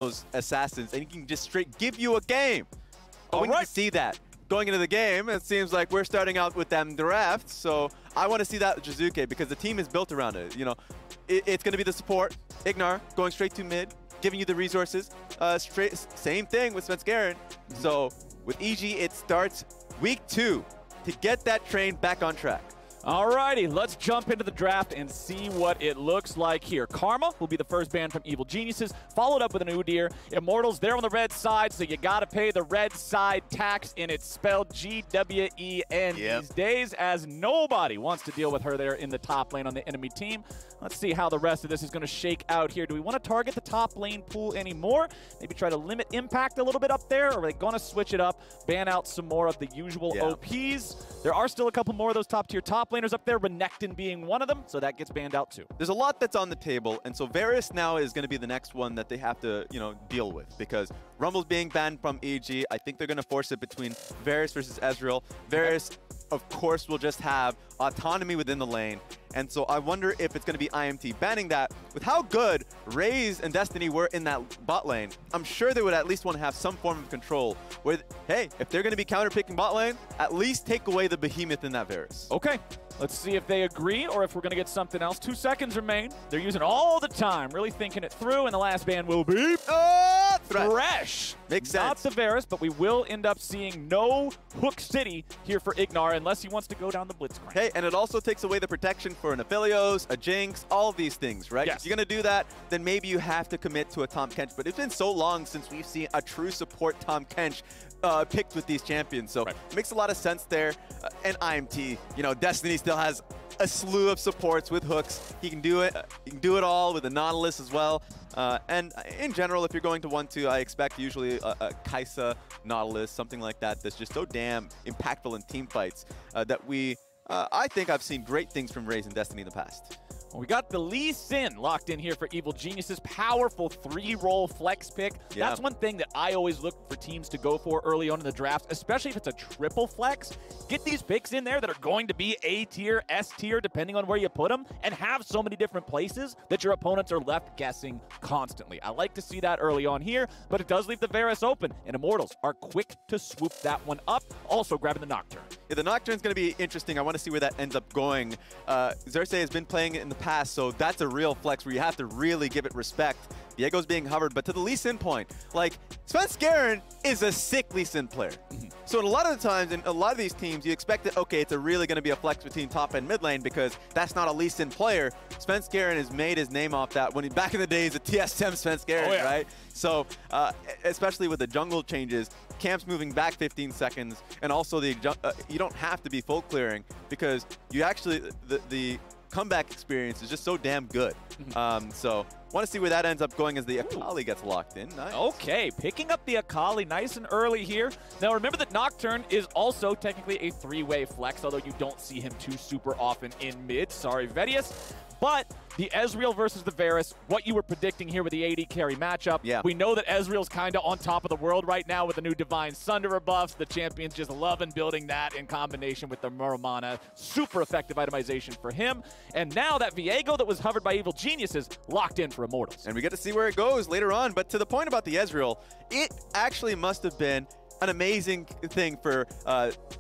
those assassins, and he can just straight give you a game. But we need to see that. Going into the game, it seems like we're starting out with them draft, so I want to see that with Jizuke because the team is built around it. You know, it's going to be the support, Ignar, going straight to mid, giving you the resources. Same thing with Svenskeren. So with EG, it starts week 2 to get that train back on track. Alrighty, let's jump into the draft and see what it looks like here. Karma will be the first ban from Evil Geniuses, followed up with an Udyr. Immortals, they're on the red side, so you gotta pay the red side tax, and it's spelled G-W-E-N these days, as nobody wants to deal with her there in the top lane on the enemy team. Let's see how the rest of this is gonna shake out here. Do we wanna target the top lane pool anymore? Maybe try to limit impact a little bit up there, or are they gonna switch it up, ban out some more of the usual OPs? There are still a couple more of those top tier top laners up there, Renekton being one of them, so that gets banned out too. There's a lot that's on the table, and so Varus now is going to be the next one that they have to, you know, deal with, because Rumble's being banned from EG. I think they're going to force it between Varus versus Ezreal. Varus, of course, will just have autonomy within the lane, and so I wonder if it's going to be IMT banning that. With how good Raze and Destiny were in that bot lane, I'm sure they would at least want to have some form of control where, hey, if they're going to be counter-picking bot lane, at least take away the behemoth in that Varus. Okay. Let's see if they agree or if we're going to get something else. 2 seconds remain. They're using all the time, really thinking it through, and the last ban will be Thresh. Makes sense. Not the Varus, but we will end up seeing no Hook City here for Ignar unless he wants to go down the Blitzcrank. Hey, and it also takes away the protection for an Aphelios, a Jinx, all of these things, right? Yes. If you're going to do that, then maybe you have to commit to a Tahm Kench. But it's been so long since we've seen a true support Tahm Kench picked with these champions. So it makes a lot of sense there. And IMT, you know, Destiny still has a slew of supports with hooks. He can do it. He can do it all with a Nautilus as well. And in general, if you're going to 1-2, I expect usually a Kai'Sa Nautilus, something like that, that's just so damn impactful in team fights that I think I've seen great things from Raze and Destiny in the past. Well, we got the Lee Sin locked in here for Evil Geniuses. Powerful 3-role flex pick. Yeah. That's one thing that I always look for teams to go for early on in the draft, especially if it's a triple flex. Get these picks in there that are going to be A tier, S tier, depending on where you put them, and have so many different places that your opponents are left guessing constantly. I like to see that early on here, but it does leave the Varus open, and Immortals are quick to swoop that one up, also grabbing the Nocturne. Yeah, the Nocturne's going to be interesting. I want to see where that ends up going. Xerxes has been playing it in the past, so that's a real flex where you have to really give it respect. Diego's being hovered, but to the Lee Sin point, like, Svenskeren is a sick Lee Sin player. So a lot of the times, in a lot of these teams, you expect that, okay, it's really going to be a flex between top and mid lane because that's not a Lee Sin player. Svenskeren has made his name off that when back in the days, the TSM Svenskeren, right? So, especially with the jungle changes, camps moving back 15 seconds, and also the you don't have to be full clearing because you actually, the comeback experience is just so damn good. So want to see where that ends up going as the Akali gets locked in. Nice. Okay, picking up the Akali nice and early here. Now remember that Nocturne is also technically a 3-way flex, although you don't see him too super often in mid. Sorry, Vedius. But the Ezreal versus the Varus, what you were predicting here with the AD carry matchup. Yeah. We know that Ezreal's kind of on top of the world right now with the new Divine Sunder buffs. The champions just loving building that in combination with the Muramana. Super effective itemization for him. And now that Viego that was hovered by Evil Geniuses locked in for Immortals. And we get to see where it goes later on. But to the point about the Ezreal, it actually must have been an amazing thing for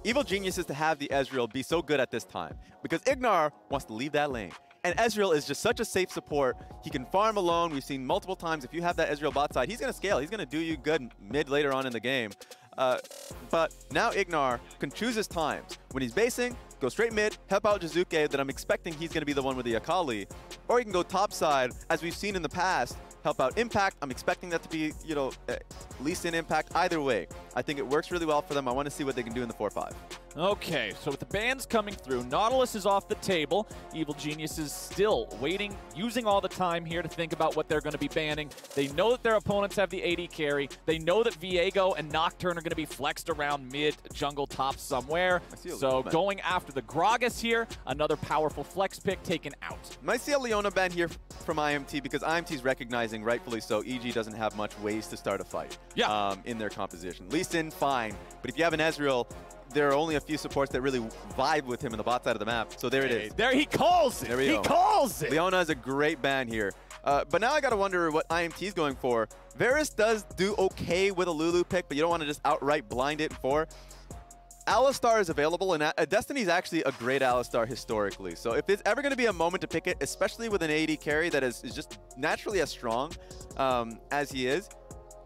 Evil Geniuses to have the Ezreal be so good at this time. Because Ignar wants to leave that lane. And Ezreal is just such a safe support. He can farm alone. We've seen multiple times if you have that Ezreal bot side, he's going to scale. He's going to do you good mid later on in the game. But now Ignar can choose his times. When he's basing, go straight mid, help out Jizuke, that I'm expecting he's going to be the one with the Akali. Or he can go top side, as we've seen in the past, help out Impact. I'm expecting that to be, you know, Lee Sin Impact. Either way, I think it works really well for them. I want to see what they can do in the 4-5. Okay, so with the bans coming through, Nautilus is off the table. Evil Genius is still waiting, using all the time here to think about what they're going to be banning. They know that their opponents have the AD carry. They know that Viego and Nocturne are going to be flexed around mid, jungle, top somewhere. So going after the Gragas here, another powerful flex pick taken out. Might see a Leona ban here from IMT because IMT is recognizing, rightfully so, EG doesn't have much ways to start a fight in their composition. Lee Sin, fine. But if you have an Ezreal, there are only a few supports that really vibe with him in the bot side of the map. So there it is. There he calls it. There we go. He calls it. Leona is a great ban here. But now I got to wonder what IMT is going for. Varus does do okay with a Lulu pick, but you don't want to just outright blind it for. Alistar is available, and Destiny is actually a great Alistar historically. So if it's ever going to be a moment to pick it, especially with an AD carry that is just naturally as strong as he is,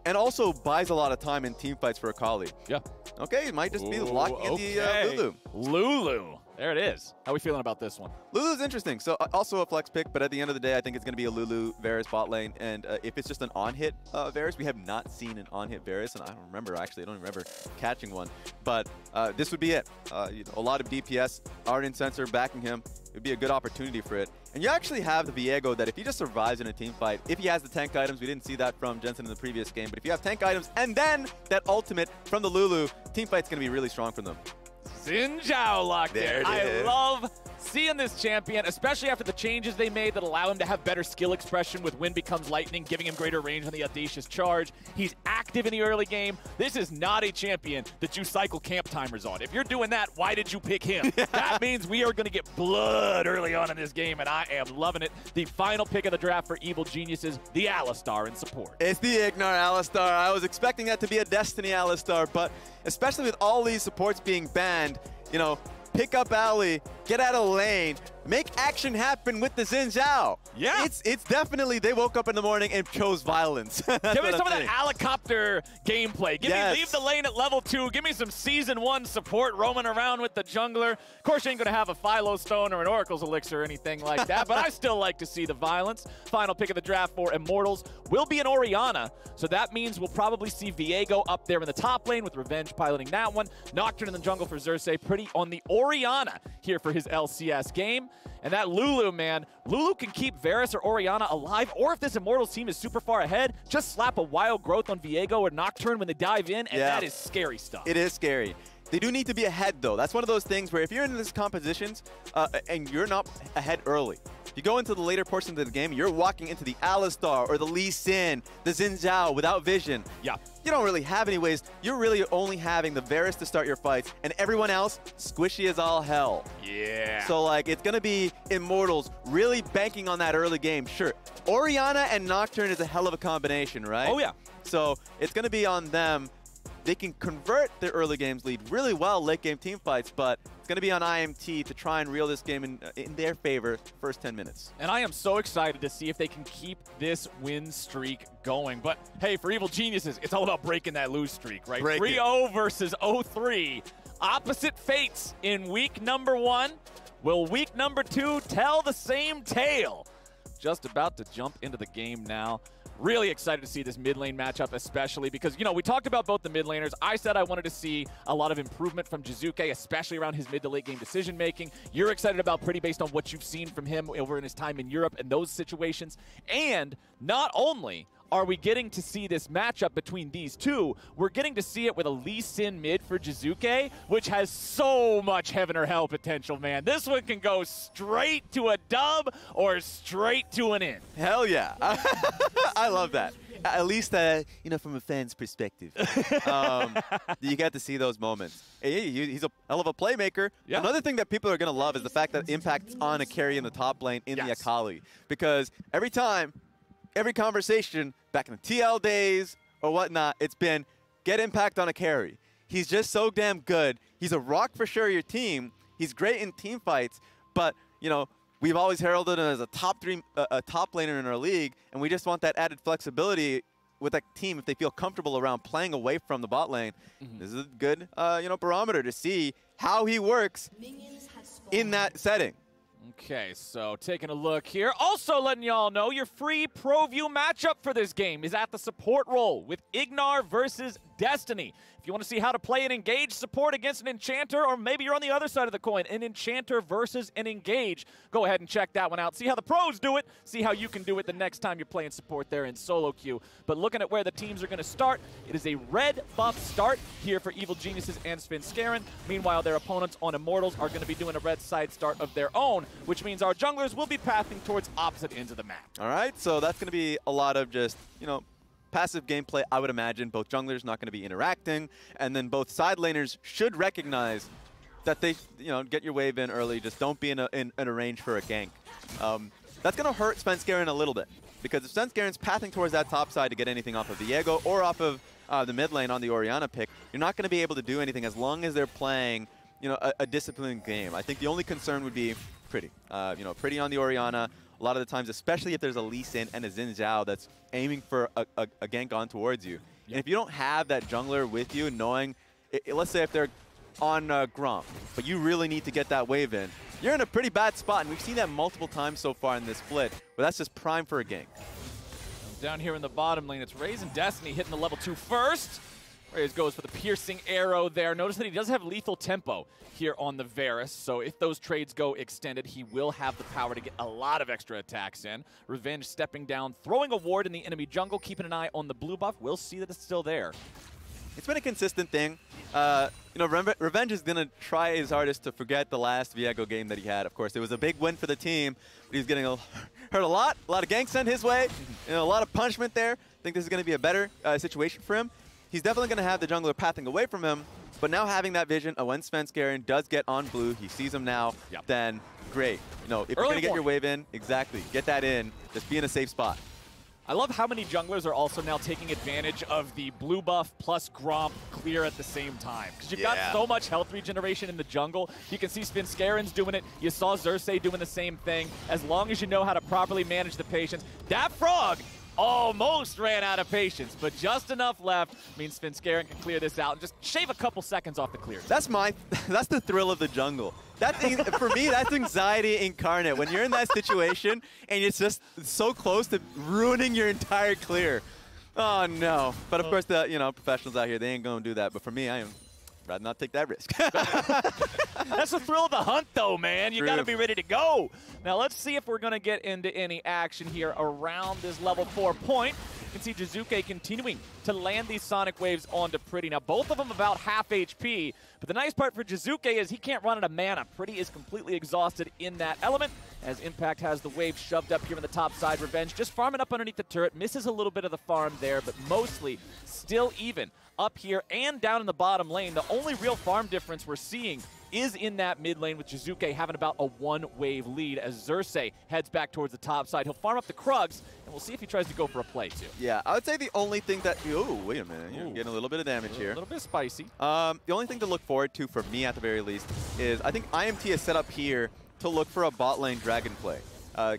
and also buys a lot of time in team fights for Akali. Yeah. Okay, it might just be locking in the Lulu. Lulu. There it is. How are we feeling about this one? Lulu's interesting. So also a flex pick, but at the end of the day, I think it's going to be a Lulu Varus bot lane. And if it's just an on-hit Varus, we have not seen an on-hit Varus, and I don't remember, actually. I don't remember catching one. But this would be it. You know, a lot of DPS, Ardent Sensor backing him. It would be a good opportunity for it. And you actually have the Viego that if he just survives in a team fight, if he has the tank items, we didn't see that from Jensen in the previous game, but if you have tank items and then that ultimate from the Lulu, team fight's going to be really strong for them. Xin Zhao locked in. I love seeing this champion, especially after the changes they made that allow him to have better skill expression with Wind Becomes Lightning, giving him greater range on the Audacious Charge. He's active in the early game. This is not a champion that you cycle camp timers on. If you're doing that, why did you pick him? That means we are going to get blood early on in this game, and I am loving it. The final pick of the draft for Evil Geniuses, the Alistar in support. It's the Ignar Alistar. I was expecting that to be a Destiny Alistar, but especially with all these supports being banned, you know, pick up alley, get out of lane, make action happen with the Xin Zhao. Yeah. It's definitely, they woke up in the morning and chose violence. Give me some of that helicopter gameplay. Give me leave the lane at level 2. Give me some Season 1 support roaming around with the jungler. Of course, you ain't going to have a Philo Stone or an Oracle's Elixir or anything like that, but I still like to see the violence. Final pick of the draft for Immortals will be an Orianna, so that means we'll probably see Viego up there in the top lane with Revenge piloting that one. Nocturne in the jungle for Xerxes, pretty on the Orianna here for his LCS game. And that Lulu, man, Lulu can keep Varus or Orianna alive, or if this Immortals team is super far ahead, just slap a Wild Growth on Viego or Nocturne when they dive in, and that is scary stuff. It is scary. They do need to be ahead, though. That's one of those things where if you're in these compositions and you're not ahead early, you go into the later portions of the game, you're walking into the Alistar or the Lee Sin, the Xin Zhao without vision. Yeah. You don't really have any ways. You're really only having the Varus to start your fights, and everyone else squishy as all hell. Yeah. So, like, it's going to be Immortals really banking on that early game. Sure, Orianna and Nocturne is a hell of a combination, right? Oh, yeah. So it's going to be on them. They can convert their early games lead really well late game team fights, but it's going to be on IMT to try and reel this game in their favor first 10 minutes. And I am so excited to see if they can keep this win streak going. But hey, for Evil Geniuses, it's all about breaking that lose streak, right? 3-0 versus 0-3. Opposite fates in week number 1. Will week number 2 tell the same tale? Just about to jump into the game now. Really excited to see this mid lane matchup, especially because, you know, we talked about both the mid laners. I said I wanted to see a lot of improvement from Jizuke, especially around his mid to late game decision making. You're excited about Pretty based on what you've seen from him over in his time in Europe and those situations. And not only are we getting to see this matchup between these two, we're getting to see it with a Lee Sin mid for Jizuke, which has so much heaven or hell potential, man. This one can go straight to a dub or straight to an in. Hell yeah. I love that. At least, you know, from a fan's perspective. You get to see those moments. He's a hell of a playmaker. Yeah. Another thing that people are going to love is the fact that Impact's on a carry in the top lane in the Akali. Because every time, every conversation back in the TL days or whatnot, it's been get Impact on a carry. He's just so damn good. He's a rock for sure your team. He's great in team fights, but, you know, we've always heralded him as a top laner in our league, and we just want that added flexibility with that team if they feel comfortable around playing away from the bot lane. This is a good, you know, barometer to see how he works in that setting. Okay, so taking a look here. Also letting y'all know your free ProView matchup for this game is at the support role with Ignar versus Destiny. If you want to see how to play an Engage support against an Enchanter, or maybe you're on the other side of the coin, an Enchanter versus an Engage, go ahead and check that one out. See how the pros do it. See how you can do it the next time you're playing support there in solo queue. But looking at where the teams are going to start, it is a red buff start here for Evil Geniuses and Svenskeren. Meanwhile, their opponents on Immortals are going to be doing a red side start of their own, which means our junglers will be pathing towards opposite ends of the map. All right, so that's going to be a lot of just, you know, passive gameplay, I would imagine. Both junglers not going to be interacting, and then both side laners should recognize that they, you know, get your wave in early. Just don't be in a range for a gank. That's going to hurt Svenskeren a little bit. because if Svenskaren's pathing towards that top side to get anything off of Viego or off of the mid lane on the Orianna pick, you're not going to be able to do anything as long as they're playing, you know, a disciplined game. I think the only concern would be Pretty. You know, Pretty on the Orianna. A lot of the times, especially if there's a Lee Sin and a Xin Zhao that's aiming for a gank on towards you. And if you don't have that jungler with you, knowing, let's say if they're on Gromp, but you really need to get that wave in, you're in a pretty bad spot. And we've seen that multiple times so far in this split, where that's just prime for a gank. Down here in the bottom lane, it's Raze and Destiny hitting the level 2 first. Raze goes for the piercing arrow there. Notice that he does have lethal tempo here on the Varus, so if those trades go extended, he will have the power to get a lot of extra attacks in. Revenge stepping down, throwing a ward in the enemy jungle, keeping an eye on the blue buff. We'll see that it's still there. It's been a consistent thing. You know, Revenge is going to try his hardest to forget the last Viego game that he had. Of course, it was a big win for the team, but he's getting hurt a lot of ganks sent his way, you know, a lot of punishment there. I think this is going to be a better situation for him. He's definitely going to have the jungler pathing away from him, but now having that vision of when Svenskeren does get on blue, he sees him now, then great. You know, if you're going to get your wave in, exactly, get that in, just be in a safe spot. I love how many junglers are also now taking advantage of the blue buff plus Gromp clear at the same time. Because you've got so much health regeneration in the jungle. You can see Svenskaren's doing it. You saw Xerxes doing the same thing. As long as you know how to properly manage the patience. That frog almost ran out of patience, but just enough left means Svenskeren can clear this out and just shave a couple seconds off the clear. That's the thrill of the jungle. That thing, for me, that's anxiety incarnate. When you're in that situation and it's just so close to ruining your entire clear. Oh no! But of course, the professionals out here, they ain't gonna do that. But for me, I'd rather not take that risk. That's the thrill of the hunt, though, man. You got to be ready to go. Now, let's see if we're going to get into any action here around this level 4 point. You can see Jizuke continuing to land these Sonic Waves onto Pretty. Now, both of them about half HP, but the nice part for Jizuke is he can't run out of mana. Pretty is completely exhausted in that element, as Impact has the wave shoved up here on the top side. Revenge just farming up underneath the turret, misses a little bit of the farm there, but mostly still even up here and down in the bottom lane. The only real farm difference we're seeing is in that mid lane, with Jizuke having about a 1-wave lead as Xerxes heads back towards the top side. He'll farm up the Krugs, and we'll see if he tries to go for a play, too. Yeah, I would say the only thing that... Oh, wait a minute. You're getting a little bit of damage here. A little bit spicy. The only thing to look forward to, for me at the very least, is I think IMT is set up here to look for a bot lane dragon play.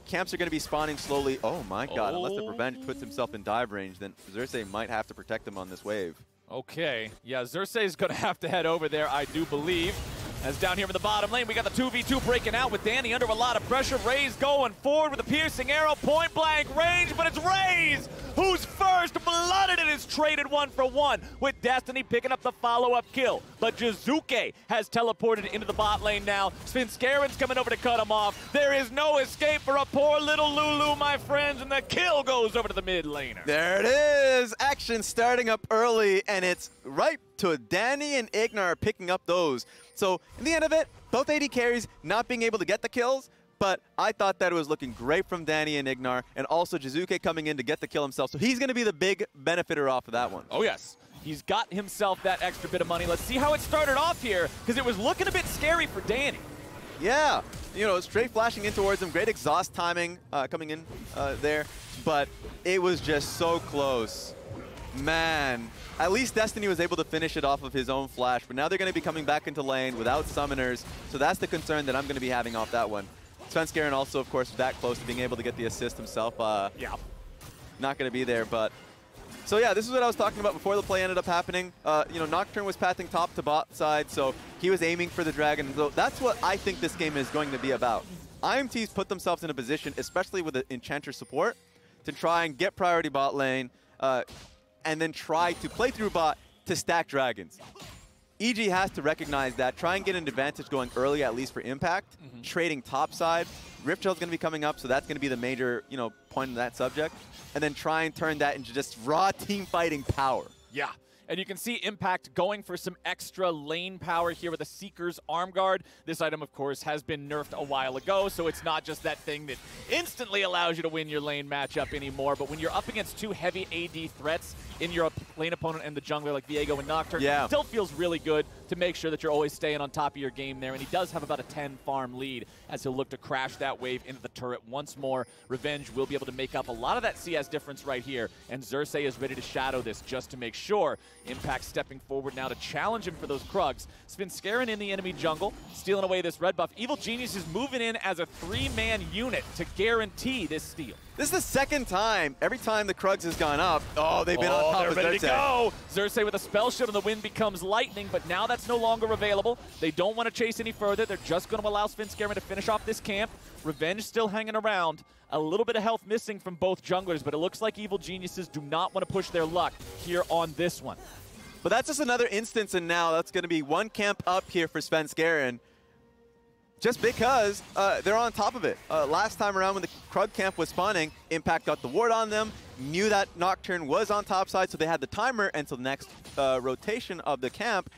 Camps are going to be spawning slowly. Oh, my God. Unless the Revenge puts himself in dive range, then Xerxes might have to protect him on this wave. Okay. Yeah, Xerxes is going to have to head over there, I do believe. As down here in the bottom lane, we got the 2v2 breaking out with Danny under a lot of pressure. Raze going forward with a piercing arrow, point blank range, but it's Raze who's first blooded and is traded 1-for-1 with Destiny picking up the follow-up kill. But Jizuke has teleported into the bot lane now. Svenskaren's coming over to cut him off. There is no escape for a poor little Lulu, my friends, and the kill goes over to the mid laner. There it is. Action starting up early, and it's right to Danny and Ignar picking up those. So in the end of it, both AD carries not being able to get the kills, but I thought that it was looking great from Danny and Ignar, and also Jizuke coming in to get the kill himself. So he's going to be the big benefitter off of that one. Oh, yes. He's got himself that extra bit of money. Let's see how it started off here, because it was looking a bit scary for Danny. Yeah, you know, straight flashing in towards him. Great exhaust timing coming in there, but it was just so close. Man, at least Destiny was able to finish it off of his own flash, but now they're going to be coming back into lane without summoners, so that's the concern that I'm going to be having off that one. Svenskeren also, of course, that close to being able to get the assist himself. Not going to be there, but... So yeah, this is what I was talking about before the play ended up happening. You know, Nocturne was pathing top to bot side, so he was aiming for the dragon. So that's what I think this game is going to be about. IMT's put themselves in a position, especially with the Enchanter support, to try and get priority bot lane, and then try to play through bot to stack dragons. EG has to recognize that, try and get an advantage going early, at least for Impact, trading top side. Riftshell's going to be coming up, so that's going to be the major, you know, point in that subject. And then try and turn that into just raw team fighting power. Yeah. And you can see Impact going for some extra lane power here with a Seeker's Arm Guard. This item, of course, has been nerfed a while ago, so it's not just that thing that instantly allows you to win your lane matchup anymore. But when you're up against two heavy AD threats in your lane opponent and the jungler like Viego and Nocturne, it still feels really good to make sure that you're always staying on top of your game there. And he does have about a 10 farm lead as he'll look to crash that wave into the turret once more. Revenge will be able to make up a lot of that CS difference right here, and Xerxes is ready to shadow this just to make sure. Impact stepping forward now to challenge him for those Krugs. Svenskeren in the enemy jungle, stealing away this red buff. Evil Genius is moving in as a 3-man unit to guarantee this steal. This is the second time. Every time the Krugs has gone up, they've been on top of Xerxes. They're ready to go. Xerxes with a spell shield and the wind becomes lightning, but now that's no longer available. They don't want to chase any further. They're just going to allow Svenskeren to finish off this camp. Revenge still hanging around. A little bit of health missing from both junglers, but it looks like Evil Geniuses do not want to push their luck here on this one. But that's just another instance, and now that's going to be one camp up here for Svenskeren. Just because they're on top of it. Last time around when the Krug camp was spawning, Impact got the ward on them, knew that Nocturne was on top side, so they had the timer until the next rotation of the camp.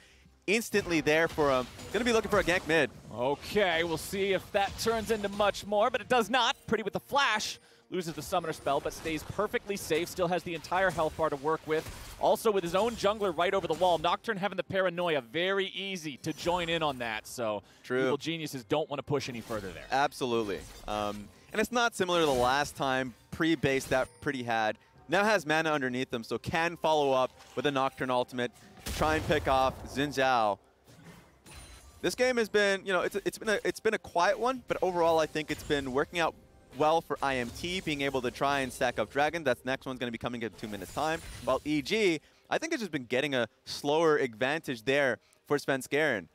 Instantly there for him. Gonna be looking for a gank mid. Okay, we'll see if that turns into much more, but it does not. Pretty with the flash. Loses the summoner spell, but stays perfectly safe. Still has the entire health bar to work with. Also with his own jungler right over the wall. Nocturne having the paranoia. Very easy to join in on that. So Evil Geniuses don't want to push any further there. Absolutely. And it's not similar to the last time pre-base that Pretty had. Now has mana underneath them, so can follow up with a Nocturne ultimate. Try and pick off Xin Zhao. This game has been, it's been a quiet one, but overall I think it's been working out well for IMT, being able to try and stack up Dragon. That next one's going to be coming in 2 minutes time. While EG, I think it's just been getting a slower advantage there for Svenskeren.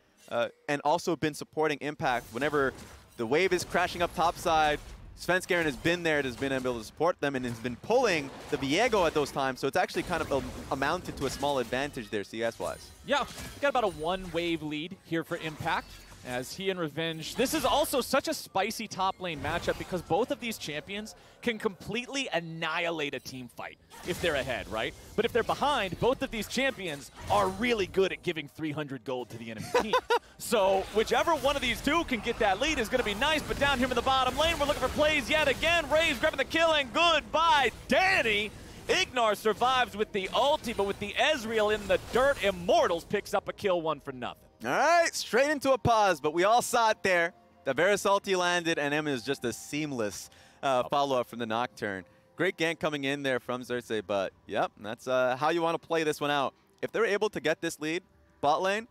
And also been supporting Impact whenever the wave is crashing up topside. Svenskeren has been there, has been able to support them, and has been pulling the Viego at those times, so it's actually kind of amounted to a small advantage there CS-wise. Yeah, we got about a 1-wave lead here for Impact, as he and Revenge. This is also such a spicy top lane matchup because both of these champions can completely annihilate a team fight if they're ahead, right? But if they're behind, both of these champions are really good at giving 300 gold to the enemy team. So whichever one of these two can get that lead is going to be nice, but down here in the bottom lane, we're looking for plays yet again. Raze grabbing the kill, and goodbye, Danny. Ignar survives with the ulti, but with the Ezreal in the dirt, Immortals picks up a kill, 1 for nothing. All right, straight into a pause, but we all saw it there. The Varus ulti landed, and M is just a seamless follow-up from the Nocturne. Great gank coming in there from Xerxes, but yep, that's how you want to play this one out. If they're able to get this lead, bot lane,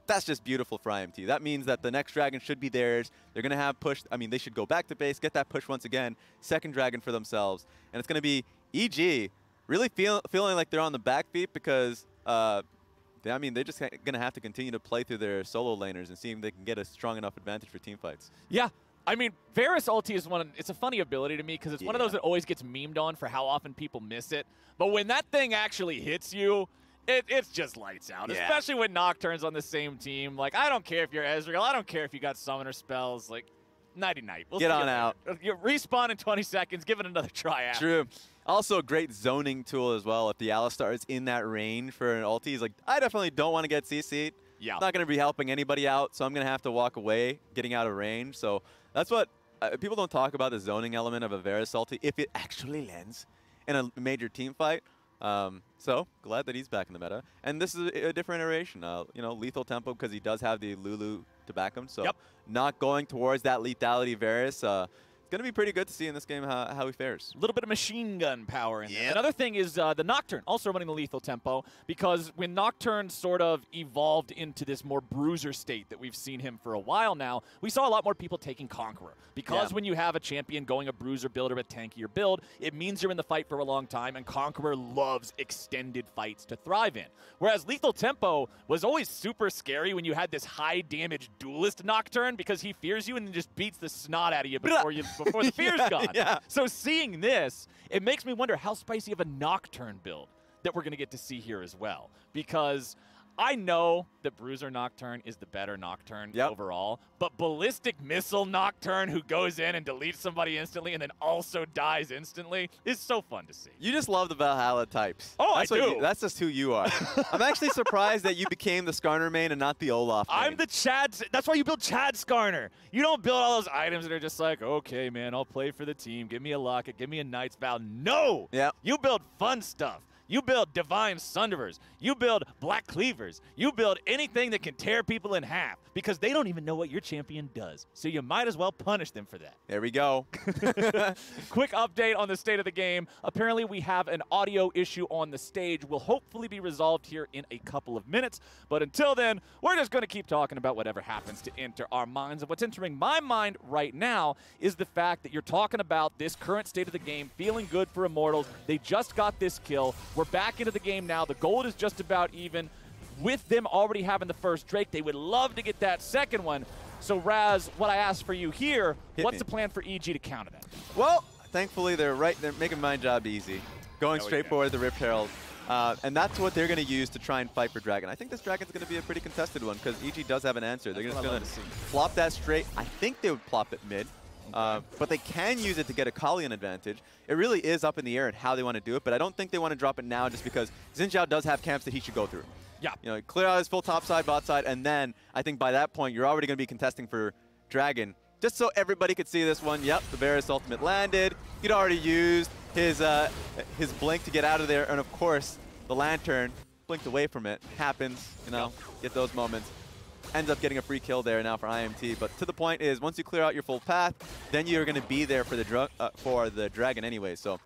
that's just beautiful for IMT. That means that the next dragon should be theirs. They're going to have push. I mean, they should go back to base, get that push once again, second dragon for themselves. And it's going to be EG really feeling like they're on the back feet because I mean, they're just going to have to continue to play through their solo laners and see if they can get a strong enough advantage for team fights. Yeah. I mean, Varus ulti is it's a funny ability to me because it's one of those that always gets memed on for how often people miss it. But when that thing actually hits you, it's just lights out, especially when Nocturne's on the same team. Like, I don't care if you're Ezreal. I don't care if you got summoner spells. Like, nighty-night. We'll get on out. You respawn in 20 seconds. Give it another try out. True. Also a great zoning tool as well. If the Alistar is in that range for an ulti, he's like, I definitely don't want to get CC'd. Yeah. It's not going to be helping anybody out, so I'm going to have to walk away, getting out of range. So that's what people don't talk about, the zoning element of a Varus ulti, if it actually lands in a major team fight. So glad that he's back in the meta. And this is a different iteration. Lethal tempo because he does have the Lulu to back him. So not going towards that lethality Varus. It's going to be pretty good to see in this game how he fares. A little bit of machine gun power in there. Another thing is the Nocturne also running the lethal tempo, because when Nocturne sort of evolved into this more bruiser state that we've seen him for a while now, we saw a lot more people taking Conqueror. Because when you have a champion going a bruiser build or a tankier build, it means you're in the fight for a long time, and Conqueror loves extended fights to thrive in. Whereas lethal tempo was always super scary when you had this high damage duelist Nocturne, because he fears you and then just beats the snot out of you before the fear's gone. So seeing this, it makes me wonder how spicy of a Nocturne build that we're going to get to see here as well. Because I know that Bruiser Nocturne is the better Nocturne overall, but Ballistic Missile Nocturne who goes in and deletes somebody instantly and then also dies instantly is so fun to see. You just love the Valhalla types. Oh, I do. That's just who you are. I'm actually surprised that you became the Skarner main and not the Olaf main. I'm the Chad. That's why you build Chad Skarner. You don't build all those items that are just like, okay, man, I'll play for the team. Give me a Locket. Give me a Knight's Vow. No! Yep. You build fun stuff. You build Divine Sunderers. You build Black Cleavers. You build anything that can tear people in half because they don't even know what your champion does. So you might as well punish them for that. There we go. Quick update on the state of the game. Apparently we have an audio issue on the stage. Will hopefully be resolved here in a couple of minutes. But until then, we're just going to keep talking about whatever happens to enter our minds. And what's entering my mind right now is the fact that you're talking about this current state of the game, feeling good for Immortals. They just got this kill. We're back into the game now. The gold is just about even. With them already having the first Drake, they would love to get that second one. So, Raz, what I asked for you here, what's the plan for EG to counter that? Well, thankfully, they're making my job easy. Going straight forward the Rift Herald. And that's what they're going to use to try and fight for Dragon. I think this Dragon's going to be a pretty contested one because EG does have an answer. They're just going to flop that straight. I think they would plop it mid. But they can use it to get a Kalian advantage. It really is up in the air and how they want to do it, but I don't think they want to drop it now just because Xin Zhao does have camps that he should go through. Yeah. You know, clear out his full top side, bot side, and then I think by that point you're already going to be contesting for Dragon. Just so everybody could see this one, yep, the Varus ultimate landed. He'd already used his blink to get out of there, and of course the Lantern blinked away from it. Happens, you know, get those moments. Ends up getting a free kill there now for IMT. But to the point is, once you clear out your full path, then you're going to be there for the Dragon anyway. So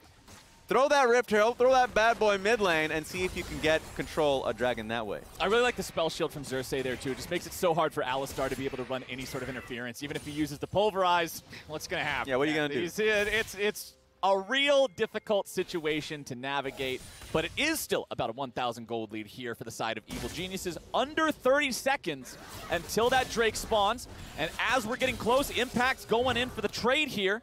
throw that Rift Herald, throw that bad boy mid lane, and see if you can get control a Dragon that way. I really like the spell shield from Xerxes there too. It just makes it so hard for Alistar to be able to run any sort of interference. Even if he uses the Pulverize, what's going to happen? Yeah, what are you going to do? It's a real difficult situation to navigate, but it is still about a 1,000 gold lead here for the side of Evil Geniuses. Under 30 seconds until that Drake spawns, and as we're getting close, Impact's going in for the trade here.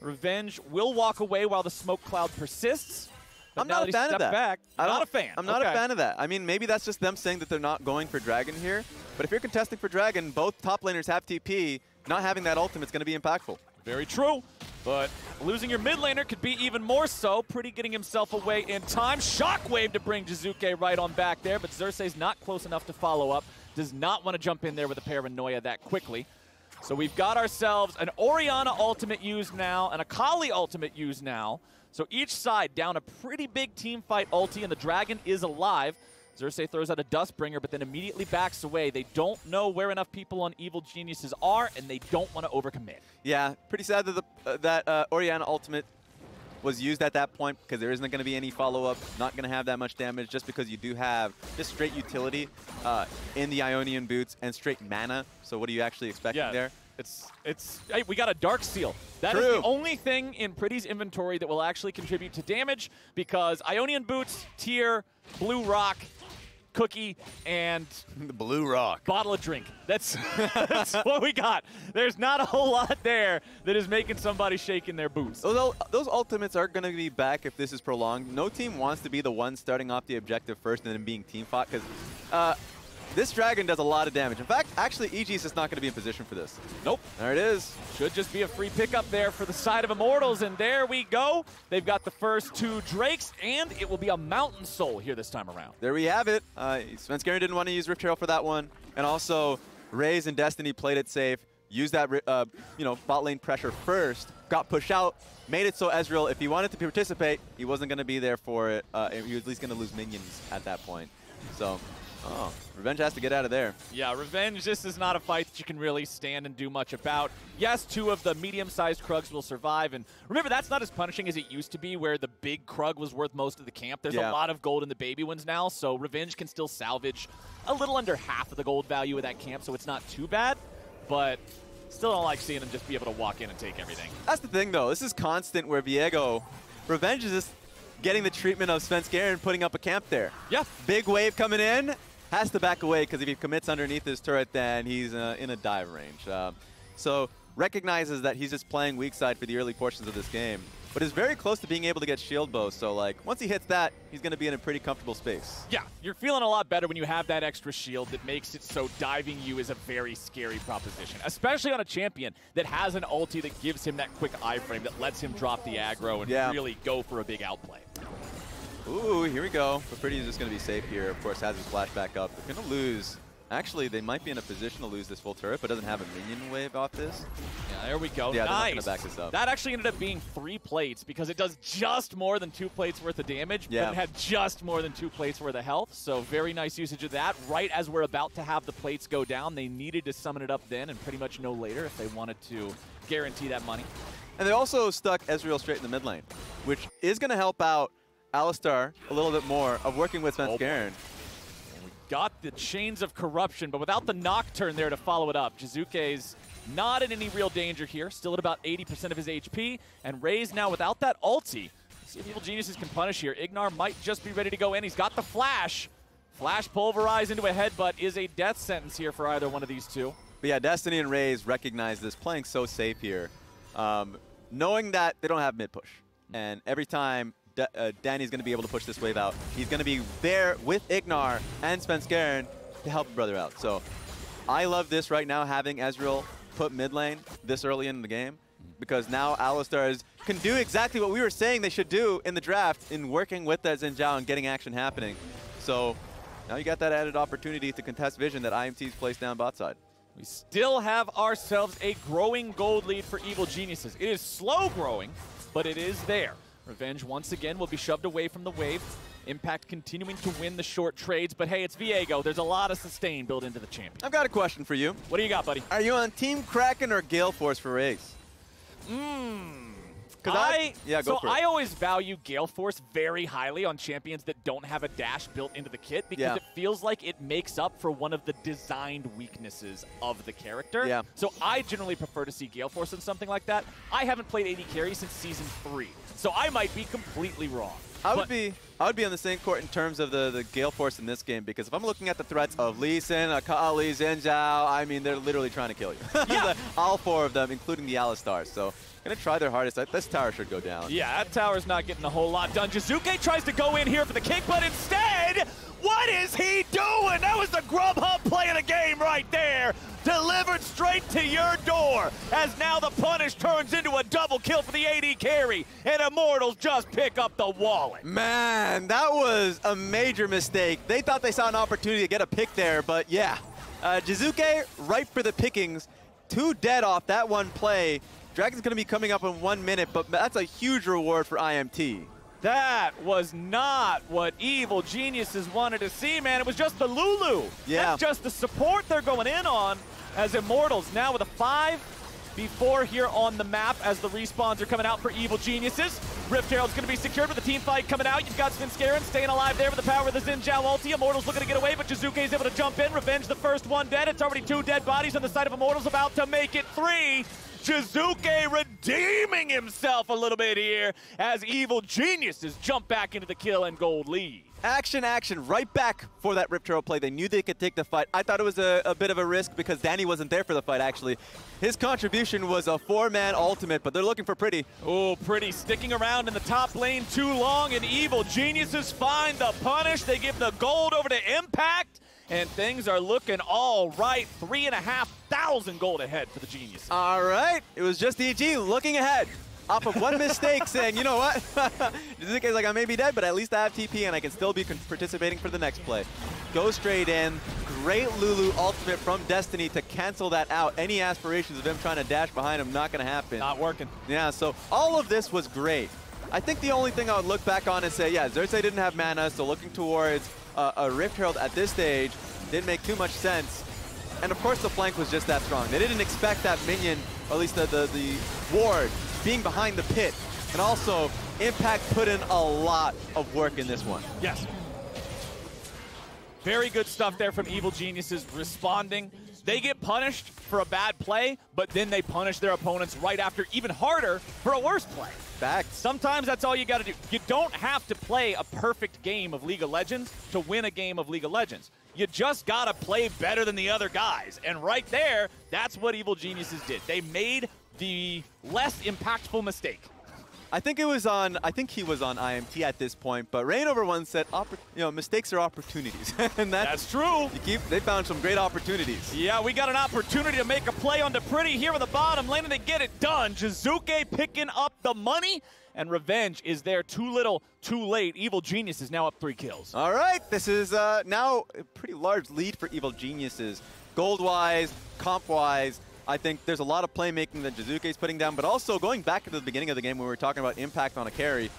Revenge will walk away while the smoke cloud persists. I'm not a fan of that. Not a fan. I'm not a fan of that. I mean, maybe that's just them saying that they're not going for Dragon here, but if you're contesting for Dragon, both top laners have TP. Not having that ultimate's going to be impactful. Very true, but losing your mid laner could be even more so. Pretty getting himself away in time. Shockwave to bring Jizuke right on back there, but Xerxes not close enough to follow up. Does not want to jump in there with a Paranoia that quickly. So we've got ourselves an Orianna ultimate used now and a Kali ultimate used now. So each side down a pretty big team fight ulti, and the Dragon is alive. Xerxes throws out a Dustbringer, but then immediately backs away. They don't know where enough people on Evil Geniuses are, and they don't want to overcommit. Yeah, pretty sad that that Orianna ultimate was used at that point because there isn't going to be any follow-up, not going to have that much damage just because you do have just straight utility in the Ionian boots and straight mana. So what are you actually expecting there? Hey, we got a Dark Seal. That is the only thing in Pretty's inventory that will actually contribute to damage because Ionian boots, tier, blue rock, cookie, and the blue rock bottle of drink. That's what we got. There's not a whole lot there that is making somebody shake in their boots. Those ultimates are going to be back if this is prolonged. No team wants to be the one starting off the objective first and then being team fought because this Dragon does a lot of damage. In fact, actually, EG is just not going to be in position for this. Nope. There it is. Should just be a free pickup there for the side of Immortals, and there we go. They've got the first two Drakes, and it will be a Mountain Soul here this time around. There we have it. Svenskeren didn't want to use Rift Herald for that one, and also Raze and Destiny played it safe, used that bot lane pressure first, got pushed out, made it so Ezreal, if he wanted to participate, he wasn't going to be there for it. He was at least going to lose minions at that point. So... oh, Revenge has to get out of there. Yeah, Revenge, this is not a fight that you can really stand and do much about. Yes, two of the medium-sized Krugs will survive, and remember, that's not as punishing as it used to be, where the big Krug was worth most of the camp. There's a lot of gold in the baby ones now, so Revenge can still salvage a little under half of the gold value of that camp, so it's not too bad, but still don't like seeing him just be able to walk in and take everything. That's the thing, though. This is constant where Viego, Revenge is just getting the treatment of Svenskeren putting up a camp there. Yeah. Big wave coming in. Has to back away because if he commits underneath his turret, then he's in a dive range. So recognizes that he's just playing weak side for the early portions of this game. but is very close to being able to get shield bow. So like once he hits that, he's going to be in a pretty comfortable space. Yeah, you're feeling a lot better when you have that extra shield that makes it so diving you is a very scary proposition, especially on a champion that has an ulti that gives him that quick iframe that lets him drop the aggro and really go for a big outplay. Ooh, here we go. But Pretty is just going to be safe here. Of course, has his flash back up. They're going to lose. Actually, they might be in a position to lose this full turret, but doesn't have a minion wave off this. Yeah, there we go. Yeah, nice. they're not going to back this up. That actually ended up being 3 plates because it does just more than 2 plates worth of damage, but it had just more than 2 plates worth of health. So very nice usage of that. Right as we're about to have the plates go down, they needed to summon it up then and pretty much no later if they wanted to guarantee that money. And they also stuck Ezreal straight in the mid lane, which is going to help out Alistar a little bit more of working with Svenskeren. Got the chains of corruption, but without the Nocturne there to follow it up. Jizuke's not in any real danger here, still at about 80% of his HP, and Ray's now without that ulti. Let's see if Evil Geniuses can punish here. Ignar might just be ready to go in. He's got the flash. Flash pulverize into a headbutt is a death sentence here for either one of these two. But yeah, Destiny and Raze recognize this, playing so safe here, knowing that they don't have mid push. And every time Danny's going to be able to push this wave out, he's going to be there with Ignar and Svenskeren to help a brother out. So I love this right now, having Ezreal put mid lane this early in the game, because now Alistar can do exactly what we were saying they should do in the draft in working with that Xin Zhao and getting action happening. So now you got that added opportunity to contest vision that IMT's placed down bot side. We still have ourselves a growing gold lead for Evil Geniuses. It is slow growing, but it is there. Revenge once again will be shoved away from the wave. Impact continuing to win the short trades, but hey, it's Viego. There's a lot of sustain built into the champion. I've got a question for you. What do you got, buddy? Are you on Team Kraken or Gale Force for Raze? I always value Gale Force very highly on champions that don't have a dash built into the kit because it feels like it makes up for one of the designed weaknesses of the character. Yeah. So I generally prefer to see Gale Force in something like that. I haven't played AD carry since Season 3, so I might be completely wrong. I would be on the same court in terms of the Gale Force in this game, because if I'm looking at the threats of Lee Sin, Akali, Xin Zhao, I mean, they're literally trying to kill you. Yeah. All 4 of them, including the Alistar. So going to try their hardest. This tower should go down. Yeah, that tower's not getting a whole lot done. Jizuke tries to go in here for the kick, but instead, what is he doing? That was the Grubhub play of the game right there. Delivered straight to your door, as now the punish turns into a double kill for the AD carry, and Immortals just pick up the wallet. Man, that was a major mistake. They thought they saw an opportunity to get a pick there, but yeah. Jizuke, ripe for the pickings. 2 dead off that one play. Dragon's going to be coming up in 1 minute, but that's a huge reward for IMT. That was not what Evil Geniuses wanted to see, man. It was just the Lulu. Yeah. That's just the support they're going in on, as Immortals now with a 5v4 here on the map as the respawns are coming out for Evil Geniuses. Rift Herald's going to be secured with the team fight coming out. You've got Svenskeren staying alive there with the power of the Xin Zhao ulti. Immortals looking to get away, but Jizuke's able to jump in. Revenge the first one dead. It's already 2 dead bodies on the side of Immortals, about to make it 3. Jizuke redeeming himself a little bit here as Evil Geniuses jump back into the kill and gold lead. Action, right back for that Rift Herald play. They knew they could take the fight. I thought it was a bit of a risk because Danny wasn't there for the fight, actually. His contribution was a 4-man ultimate, but they're looking for Pretty. Oh, Pretty sticking around in the top lane too long, and Evil Geniuses find the punish. They give the gold over to Impact, and things are looking all right. 3,500 gold ahead for the Geniuses. All right. It was just EG looking ahead off of one mistake, saying, you know what? Jizuke's like, I may be dead, but at least I have TP, and I can still be participating for the next play. Go straight in. Great Lulu ultimate from Destiny to cancel that out. Any aspirations of him trying to dash behind him, not going to happen. Not working. Yeah, so all of this was great. I think the only thing I would look back on and say, yeah, Xerxes didn't have mana, so looking towards a Rift Herald at this stage didn't make too much sense. And of course the flank was just that strong. They didn't expect that minion, or at least the ward, being behind the pit. And also, Impact put in a lot of work in this one. Yes. Very good stuff there from Evil Geniuses responding. They get punished for a bad play, but then they punish their opponents right after even harder for a worse play. Facts. Sometimes that's all you got to do. You don't have to play a perfect game of League of Legends to win a game of League of Legends. You just got to play better than the other guys. And right there, that's what Evil Geniuses did. They made the less impactful mistake. I think he was on IMT at this point, but Reignover once said, mistakes are opportunities, and that's true. They found some great opportunities. Yeah, we got an opportunity to make a play onto Pretty here in the bottom lane, and they get it done. Jizuke picking up the money, and revenge is there. Too little, too late. Evil Genius is now up 3 kills. All right, this is now a pretty large lead for Evil Geniuses, gold-wise, comp-wise. I think there's a lot of playmaking that Jizuke is putting down, but also going back to the beginning of the game when we were talking about impact on a carry,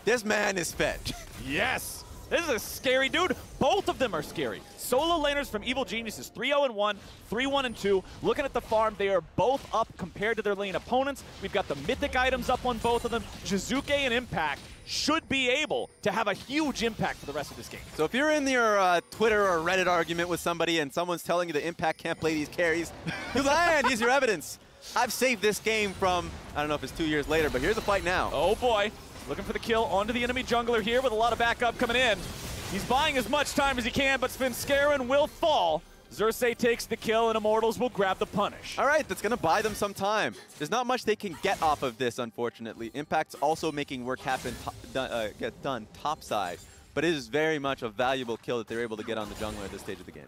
this man is fed. Yes! This is a scary dude. Both of them are scary. Solo laners from Evil Geniuses, 3-0-1, 3-1-2. Looking at the farm, they are both up compared to their lane opponents. We've got the mythic items up on both of them. Jizuke and Impact should be able to have a huge impact for the rest of this game. So if you're in your Twitter or Reddit argument with somebody and someone's telling you that Impact can't play these carries, you land, here's your evidence. I've saved this game from, I don't know if it's 2 years later, but here's a fight now. Oh boy, looking for the kill onto the enemy jungler here with a lot of backup coming in. He's buying as much time as he can, but Svenskeren will fall. Xerxes takes the kill, and Immortals will grab the punish. All right, that's going to buy them some time. There's not much they can get off of this, unfortunately. Impact's also making work happen, get done topside, but it is very much a valuable kill that they're able to get on the jungler at this stage of the game.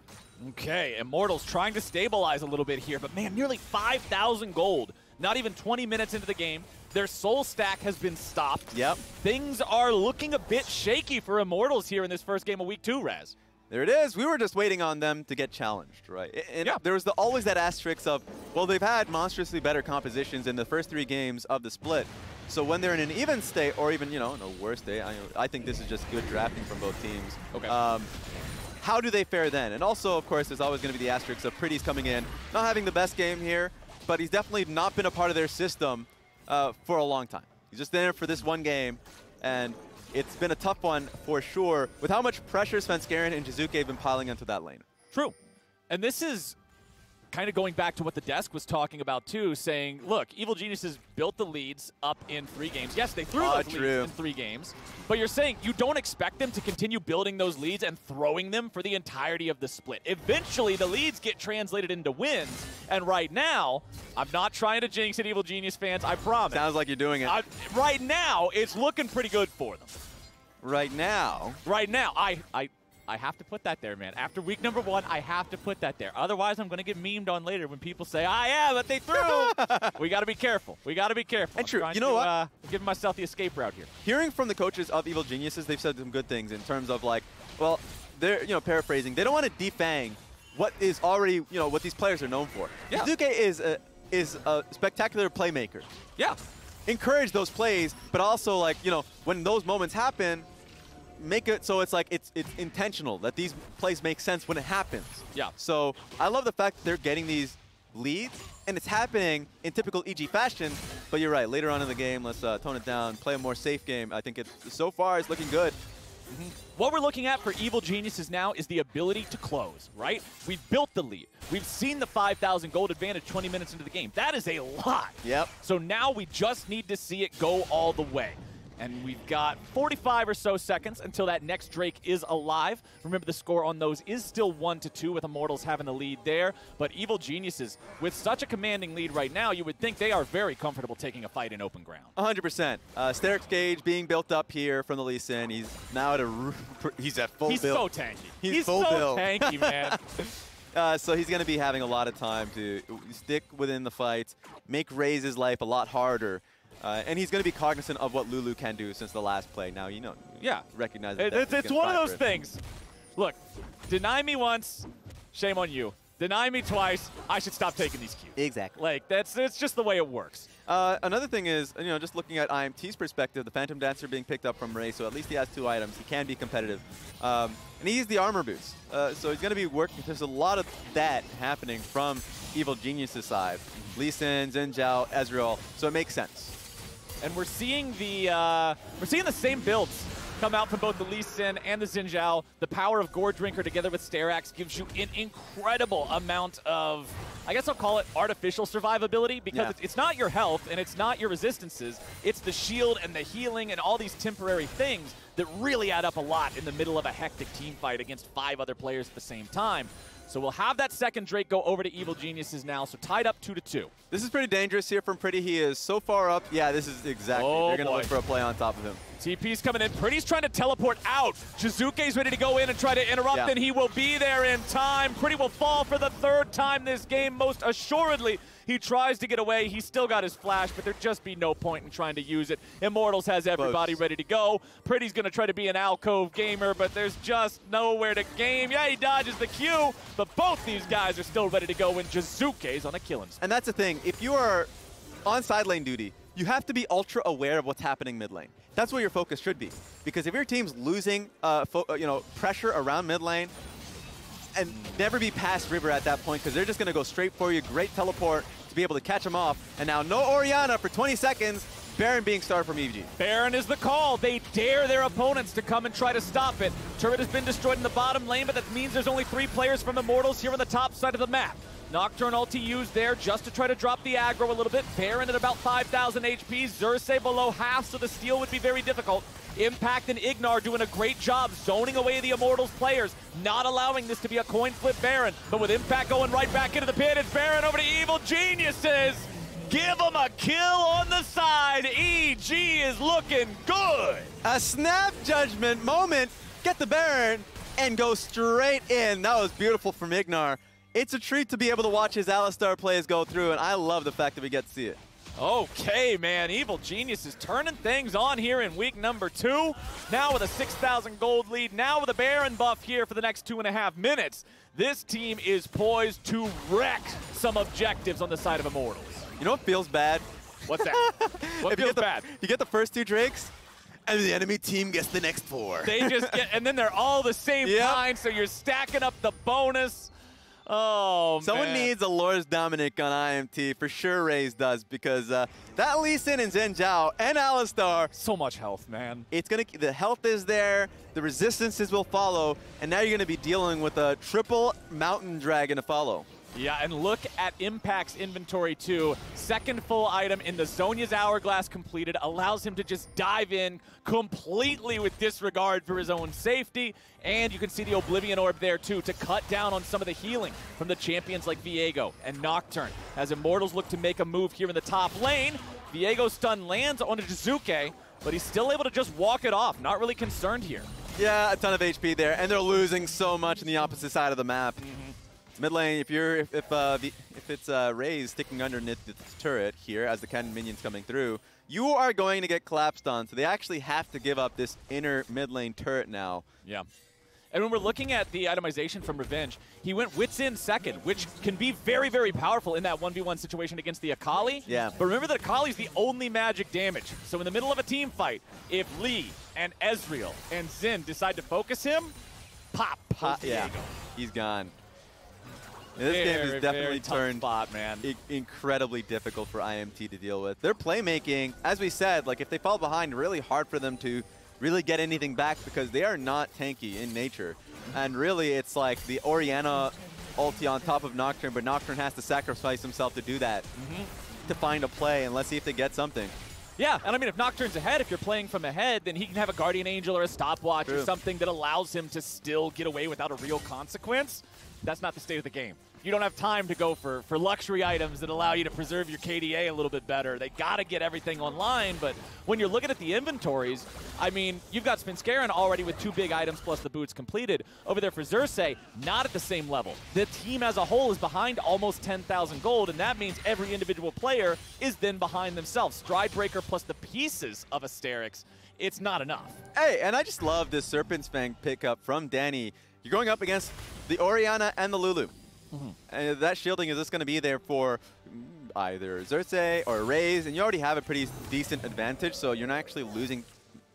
Okay, Immortals trying to stabilize a little bit here, but man, nearly 5,000 gold. Not even 20 minutes into the game. Their soul stack has been stopped. Yep. Things are looking a bit shaky for Immortals here in this first game of Week 2, Raz. There it is. We were just waiting on them to get challenged, right? And yeah. There was always that asterisk of, well, they've had monstrously better compositions in the first 3 games of the split. So when they're in an even state, or even, in a worse state, I think this is just good drafting from both teams. Okay. How do they fare then? And also, of course, there's always going to be the asterisk of Pretty's coming in, not having the best game here, but he's definitely not been a part of their system for a long time. He's just there for this one game, and it's been a tough one for sure with how much pressure Svenskeren and Jizuke have been piling into that lane. True. And this is kind of going back to what the desk was talking about too, saying, look, Evil Geniuses built the leads up in 3 games. Yes, they threw those leads in 3 games, but you're saying you don't expect them to continue building those leads and throwing them for the entirety of the split. Eventually, the leads get translated into wins, and right now, I'm not trying to jinx it, Evil Genius fans, I promise. Sounds like you're doing it. Right now, it's looking pretty good for them. Right now? Right now. I have to put that there, man. After week number 1, I have to put that there. Otherwise, I'm going to get memed on later when people say, yeah, but they threw. We got to be careful. We got to be careful. And true. You know what? I'm giving myself the escape route here. Hearing from the coaches of Evil Geniuses, they've said some good things in terms of like, well, they're, paraphrasing. They don't want to defang what is already, what these players are known for. Yeah. Jizuke is a spectacular playmaker. Yeah. Encourage those plays, but also like, when those moments happen, make it so it's like it's intentional, that these plays make sense when it happens. Yeah. So I love the fact that they're getting these leads, and it's happening in typical EG fashion. But you're right, later on in the game, let's tone it down, play a more safe game. I think so far it's looking good. Mm-hmm. What we're looking at for Evil Geniuses now is the ability to close, right? We've built the lead. We've seen the 5,000 gold advantage 20 minutes into the game. That is a lot. Yep. So now we just need to see it go all the way. And we've got 45 or so seconds until that next Drake is alive. Remember, the score on those is still 1-2 with Immortals having the lead there. But Evil Geniuses, with such a commanding lead right now, you would think they are very comfortable taking a fight in open ground. 100%. Sterix Gage being built up here from the Lee Sin. He's now he's at full build. He's so tanky. He's full so build. tanky, man. So he's going to be having a lot of time to stick within the fight, make Raze's life a lot harder. And he's going to be cognizant of what Lulu can do since the last play. Now, yeah, recognize it's one of those things. Look, deny me once, shame on you. Deny me twice, I should stop taking these cues. Exactly. Like, it's just the way it works. Another thing is, just looking at IMT's perspective, the Phantom Dancer being picked up from Ray, so at least he has 2 items. He can be competitive. And he's the armor boost. So he's going to be working. There's a lot of that happening from Evil Genius' side. Lee Sin, Xin Zhao, Ezreal. So it makes sense. And we're seeing the same builds come out from both the Lee Sin and the Xin Zhao. The power of Gore Drinker together with Sterax gives you an incredible amount of, I guess I'll call it artificial survivability, because it's not your health and it's not your resistances. It's the shield and the healing and all these temporary things that really add up a lot in the middle of a hectic team fight against 5 other players at the same time. So we'll have that second Drake go over to Evil Geniuses now, so tied up 2-2. This is pretty dangerous here from Pretty. He is so far up. Yeah, this is exactly. They're going to look for a play on top of him. TP's coming in. Pretty's trying to teleport out. Jizuke's ready to go in and try to interrupt, and he will be there in time. Pretty will fall for the third time this game, most assuredly. He tries to get away. He's still got his flash, but there'd just be no point in trying to use it. Immortals has everybody ready to go. Pretty's going to try to be an alcove gamer, but there's just nowhere to game. Yeah, he dodges the Q, but both these guys are still ready to go when Jizuke's on a killing spree. And that's the thing. If you are on side lane duty, you have to be ultra aware of what's happening mid lane. That's where your focus should be. Because if your team's losing pressure around mid lane, and never be past River at that point, because they're just going to go straight for you. Great teleport to be able to catch him off. And now no Orianna for 20 seconds. Baron being started from EVG. Baron is the call. They dare their opponents to come and try to stop it. Turret has been destroyed in the bottom lane, but that means there's only 3 players from Immortals here on the top side of the map. Nocturne ulti used there just to try to drop the aggro a little bit. Baron at about 5,000 HP. Xerxes below half, so the steal would be very difficult. Impact and Ignar doing a great job zoning away the Immortals players, not allowing this to be a coin flip Baron. But with Impact going right back into the pit, it's Baron over to Evil Geniuses. Give him a kill on the side. EG is looking good. A snap judgment moment. Get the Baron and go straight in. That was beautiful from Ignar. It's a treat to be able to watch his Alistar plays go through, and I love the fact that we get to see it. Okay, man, Evil Genius is turning things on here in week number 2. Now with a 6,000 gold lead, now with a Baron buff here for the next 2.5 minutes. This team is poised to wreck some objectives on the side of Immortals. You know what feels bad? What's that? What feels bad? You get the first 2 Drakes, and the enemy team gets the next 4. They just get, and then they're all the same kind, so you're stacking up the bonus. Oh, Someone needs a Lors Dominic on IMT. For sure Raze does, because that Lee Sin and Zen Zhao and Alistar. So much health, man. It's gonna, the health is there, the resistances will follow, and now you're gonna be dealing with a triple Mountain Dragon to follow. Yeah, and look at Impact's inventory too. Second full item in the Zhonya's Hourglass completed allows him to just dive in completely with disregard for his own safety. And you can see the Oblivion Orb there too to cut down on some of the healing from the champions like Viego and Nocturne. As Immortals look to make a move here in the top lane, Viego's stun lands onto Jizuke, but he's still able to just walk it off. Not really concerned here. Yeah, a ton of HP there, and they're losing so much on the opposite side of the map. Mid lane, if it's Raze sticking underneath the turret here as the cannon minions coming through, you are going to get collapsed on. So they actually have to give up this inner mid lane turret now. Yeah. And when we're looking at the itemization from Revenge, he went Wits in second, which can be very, very powerful in that 1v1 situation against the Akali. Yeah. But remember that Akali's the only magic damage. So in the middle of a team fight, if Lee and Ezreal and Xin decide to focus him, pop. Yeah, he's gone. This game has definitely turned incredibly difficult for IMT to deal with. Their playmaking, as we said, like if they fall behind, really hard for them to really get anything back because they are not tanky in nature. And really, it's like the Orianna ulti on top of Nocturne, but Nocturne has to sacrifice himself to do that to find a play, and let's see if they get something. Yeah, and I mean, if Nocturne's ahead, if you're playing from ahead, then he can have a Guardian Angel or a stopwatch or something that allows him to still get away without a real consequence. That's not the state of the game. You don't have time to go for luxury items that allow you to preserve your KDA a little bit better. They got to get everything online, but when you're looking at the inventories, I mean, you've got Svenskeren already with 2 big items plus the boots completed. Over there for Xerxes, not at the same level. The team as a whole is behind almost 10,000 gold, and that means every individual player is then behind themselves. Stridebreaker plus the pieces of Asterix, it's not enough. Hey, and I just love this Serpent's Fang pickup from Danny. You're going up against the Orianna and the Lulu. And that shielding is just going to be there for either Xerxes or Raze, and you already have a pretty decent advantage, so you're not actually losing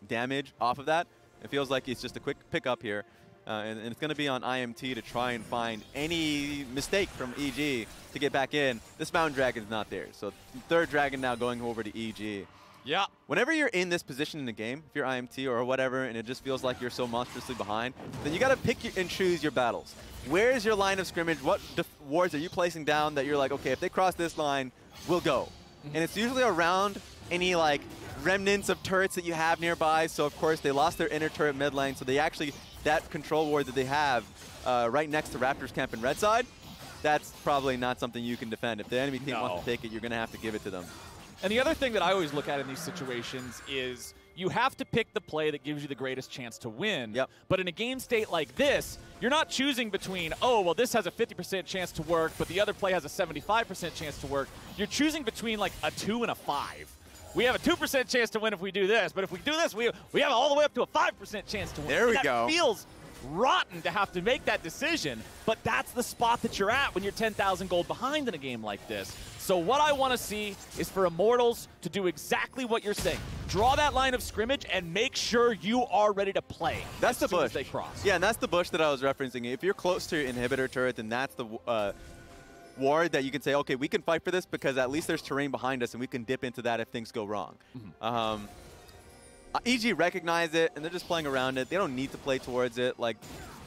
damage off of that. It feels like it's just a quick pickup here, and it's going to be on IMT to try and find any mistake from EG to get back in. This Mountain Dragon's not there, so third Dragon now going over to EG. Yeah. Whenever you're in this position in the game, if you're IMT or whatever, and it just feels like you're so monstrously behind, then you got to pick and choose your battles. Where's your line of scrimmage? What wards are you placing down that you're like, okay, if they cross this line, we'll go. And it's usually around any like remnants of turrets that you have nearby. So of course they lost their inner turret mid lane, so they actually that control ward that they have right next to Raptors camp in red side, that's probably not something you can defend. If the enemy team wants to take it, you're going to have to give it to them. And the other thing that I always look at in these situations is you have to pick the play that gives you the greatest chance to win. Yep. But in a game state like this, you're not choosing between, oh, well, this has a 50% chance to work, but the other play has a 75% chance to work. You're choosing between like a 2 and a 5. We have a 2% chance to win if we do this, but if we do this, we have all the way up to a 5% chance to win. There we that go. Feels rotten to have to make that decision, but that's the spot that you're at when you're 10,000 gold behind in a game like this. So what I want to see is for Immortals to do exactly what you're saying. Draw that line of scrimmage and make sure you are ready to play. That's the bush. As they cross. Yeah, and that's the bush that I was referencing. If you're close to your inhibitor turret, then that's the ward that you can say, okay, we can fight for this because at least there's terrain behind us and we can dip into that if things go wrong. EG recognize it and they're just playing around it. They don't need to play towards it. Like,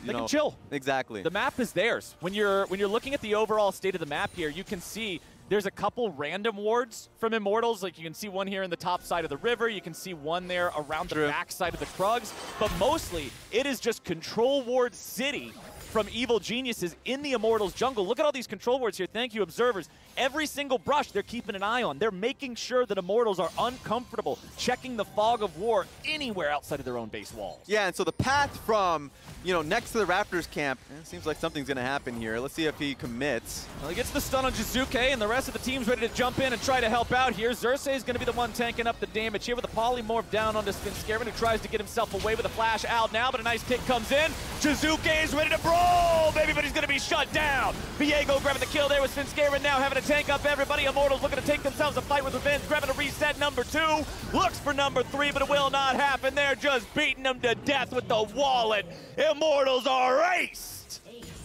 they can chill. Exactly. The map is theirs. When you're looking at the overall state of the map here, you can see there's a couple random wards from Immortals. Like you can see one here in the top side of the river. You can see one there around the back side of the Krugs. But mostly, it is just control ward city from Evil Geniuses in the Immortals jungle. Look at all these control wards here. Thank you, observers. Every single brush they're keeping an eye on. They're making sure that Immortals are uncomfortable checking the fog of war anywhere outside of their own base walls. Yeah, and so the path from, next to the Raptors camp, it seems like something's going to happen here. Let's see if he commits. Well, he gets the stun on Jizuke, and the rest of the team's ready to jump in and try to help out here. Xerxes is going to be the one tanking up the damage here with a polymorph down onto Svenskeren, who tries to get himself away with a flash out now, but a nice pick comes in. Jizuke is ready to brawl, baby, but he's going to be shut down. Viego grabbing the kill there with Svenskeren now having to tank up everybody. Immortals looking to take themselves a fight with Revenge, grabbing a reset number 2. Looks for number 3, but it will not happen. They're just beating them to death with the wallet. Immortals are aced.